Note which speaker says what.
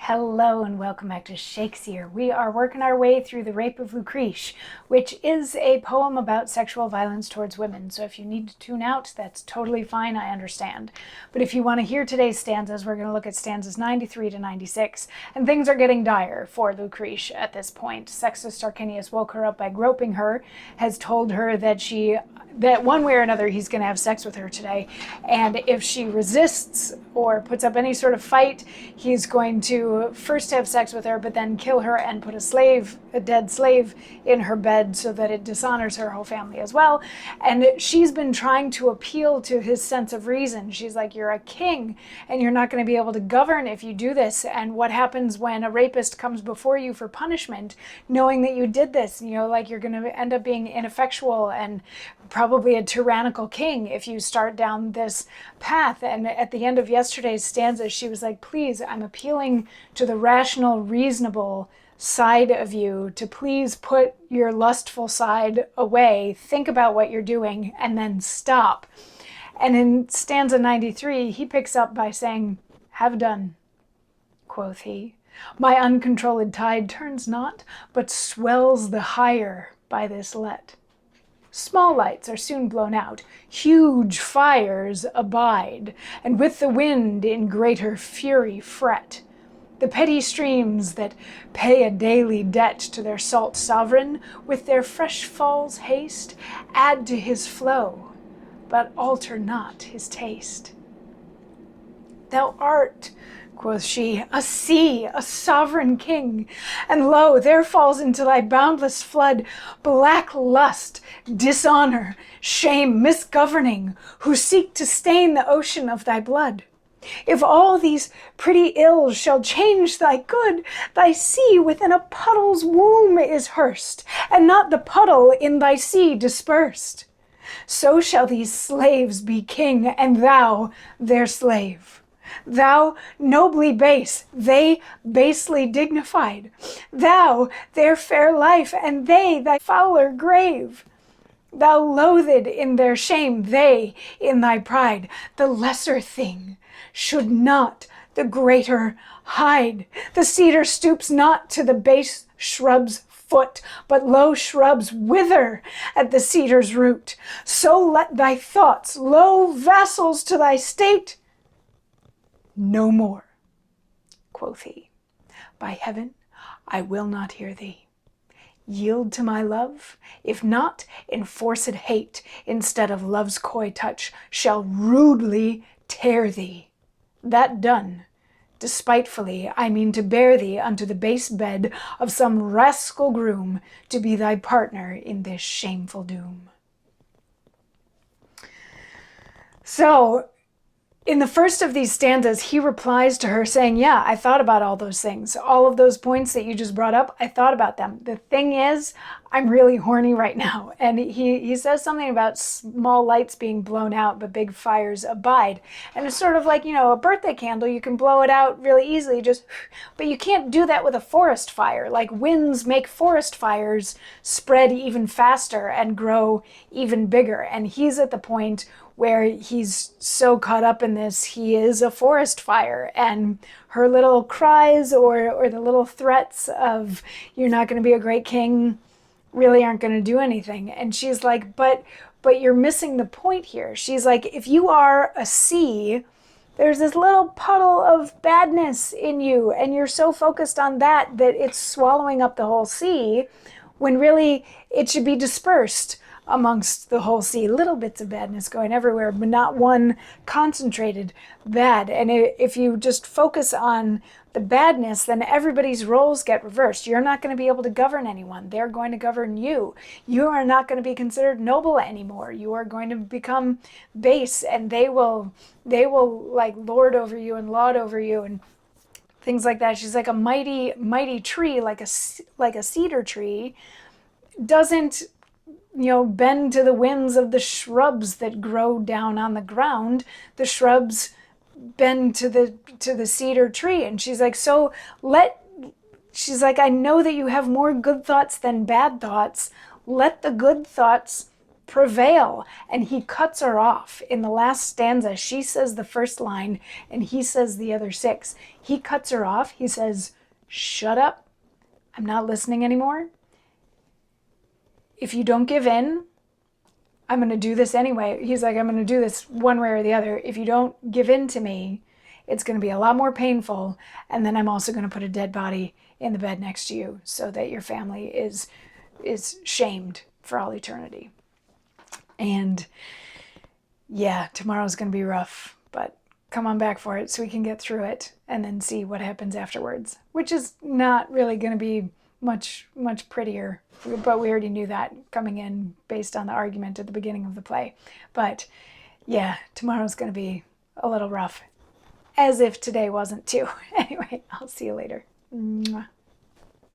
Speaker 1: Hello and welcome back to Shakesyear. We are working our way through The Rape of Lucrece, which is a poem about sexual violence towards women. So if you need to tune out, that's totally fine, I understand. But if you want to hear today's stanzas, we're going to look at stanzas 93 to 96. And things are getting dire for Lucrece at this point. Sextus Tarquinius woke her up by groping her, has told her that one way or another he's going to have sex with her today. And if she resists or puts up any sort of fight, he's going to first have sex with her, but then kill her and put a dead slave in her bed so that it dishonors her whole family as well. And she's been trying to appeal to his sense of reason. She's like, you're a king and you're not going to be able to govern if you do this. And what happens when a rapist comes before you for punishment, knowing that you did this? Like you're going to end up being ineffectual and probably a tyrannical king if you start down this path. And at the end of yesterday's stanza, she was like, please, I'm appealing to the rational, reasonable side of you to please put your lustful side away, think about what you're doing, and then stop. And in stanza 93, he picks up by saying, have done, quoth he. My uncontrolled tide turns not, but swells the higher by this let. Small lights are soon blown out, huge fires abide, and with the wind in greater fury fret. The petty streams that pay a daily debt to their salt sovereign, with their fresh falls haste, add to his flow, but alter not his taste. Thou art, quoth she, a sea, a sovereign king, and lo, there falls into thy boundless flood black lust, dishonor, shame, misgoverning, who seek to stain the ocean of thy blood. If all these pretty ills shall change thy good, thy sea within a puddle's womb is hearsed, and not the puddle in thy sea dispersed. So shall these slaves be king, and thou their slave. Thou nobly base, they basely dignified. Thou their fair life, and they thy fouler grave. Thou loathed in their shame, they in thy pride. The lesser thing should not the greater hide. The cedar stoops not to the base shrub's foot, but low shrubs wither at the cedar's root. So let thy thoughts, low vassals to thy state, no more, quoth he. By heaven, I will not hear thee. Yield to my love, if not, enforced hate, instead of love's coy touch, shall rudely tear thee. That done, despitefully, I mean to bear thee unto the base bed of some rascal groom, to be thy partner in this shameful doom. So, in the first of these stanzas, he replies to her saying, yeah, I thought about all those things. All of those points that you just brought up, I thought about them. The thing is, I'm really horny right now. And he says something about small lights being blown out, but big fires abide. And it's sort of like, a birthday candle, you can blow it out really easily, but you can't do that with a forest fire. Like winds make forest fires spread even faster and grow even bigger. And he's at the point where he's so caught up in this, he is a forest fire, and her little cries or the little threats of you're not going to be a great king really aren't going to do anything. And she's like, but you're missing the point here. She's like, if you are a sea, there's this little puddle of badness in you, and you're so focused on that it's swallowing up the whole sea, when really it should be dispersed amongst the whole sea. Little bits of badness going everywhere, but not one concentrated bad. And if you just focus on the badness, then everybody's roles get reversed. You're not going to be able to govern anyone. They're going to govern you. You are not going to be considered noble anymore. You are going to become base, and they will like lord over you and laud over you and things like that. She's like a mighty tree, like a cedar tree, doesn't bend to the winds of the shrubs that grow down on the ground. The shrubs bend to the cedar tree. And she's like, she's like, I know that you have more good thoughts than bad thoughts. Let the good thoughts prevail. And he cuts her off. In the last stanza, she says the first line and he says the other 6. He cuts her off. He says, shut up. I'm not listening anymore. If you don't give in, I'm going to do this anyway. He's like, I'm going to do this one way or the other. If you don't give in to me, it's going to be a lot more painful. And then I'm also going to put a dead body in the bed next to you so that your family is shamed for all eternity. And yeah, tomorrow's going to be rough, but come on back for it so we can get through it and then see what happens afterwards, which is not really going to be much prettier, but we already knew that coming in based on the argument at the beginning of the play. But yeah, tomorrow's going to be a little rough, as if today wasn't too. Anyway, I'll see you later. Mwah.